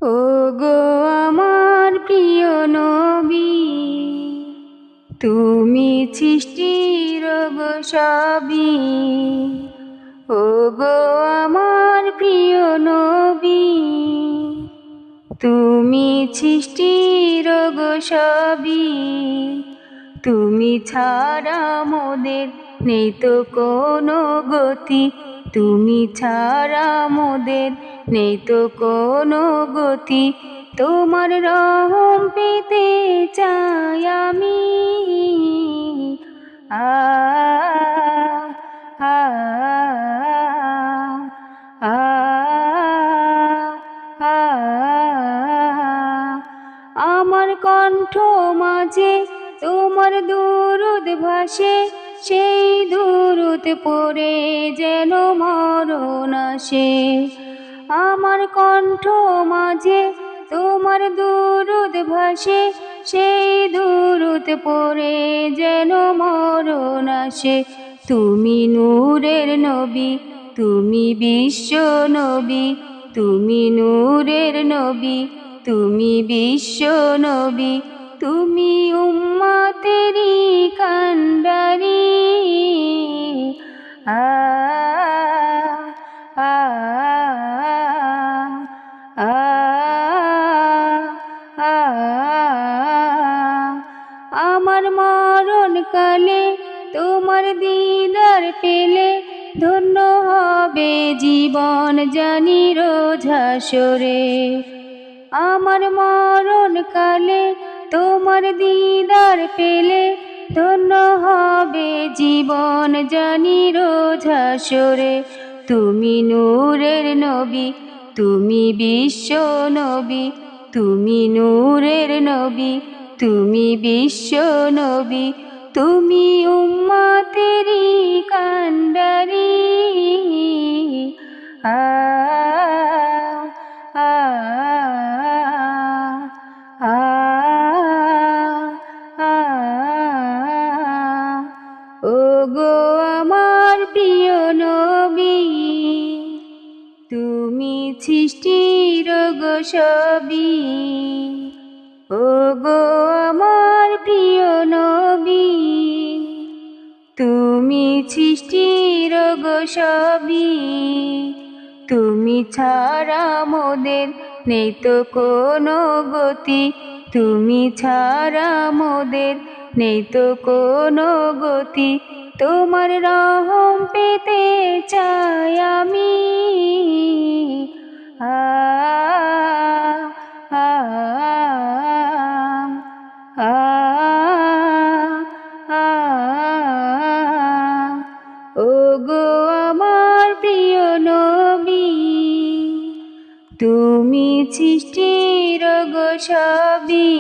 ওগো আমার প্রিয় নবী, তুমি সৃষ্টির গো সবই। ওগো আমার প্রিয় নবী, তুমি সৃষ্টির গো সবই। তুমি ছাড়া মোদের নেই তো কোনো গতি, তুমি ছাড়া মোদের নেই তো কোনো গতি। তোমার রহম পেতে চাই আমি। আ আ আ আ আমার কণ্ঠ মাঝে তোমার দুরূদ ভাসে, সেই দুরূদ পড়ে যেন মরণ আসে। আমার কণ্ঠ মাঝে তোমার দুরূদ ভাসে, সেই দুরূদ পড়ে যেন মরণ আসে। তুমি নূরের নবী, তুমি বিশ্ব নবী, তুমি নূরের নবী, তুমি বিশ্ব নবী, তুমি উম্মতেরই কান্ডারি। আ আ আ আ আমার মরণ কালে তোমার দিদার পেলে, ধন্য হবে জীবন জানি রোজ হাসরে। আমার মরণ কালে তোমার দিদার পেলে, ধন্য হবে জীবন জানি রোজ হাসরে। তুমি নূরের নবী, তুমি বিশ্ব নবী, তুমি নূরের নবী, তুমি বিশ্ব নবী, তুমি উম্মতেরই কান্ডারি। আ আ আ আ ওগো আমার প্রিয় নবী, তুমি সৃষ্টির গো সবই। ওগো আমার প্রিয় নবী, তুমি সৃষ্টির গো সবই। তুমি ছাড়া মোদের নেই তো কোনো গতি, তুমি ছাড়া মোদের নেই তো কোনো গতি। তোমার রহম পেতে চাই আমি। আ আ আ আ ওগো আমার প্রিয় নবী, তুমি সৃষ্টির গো সবই।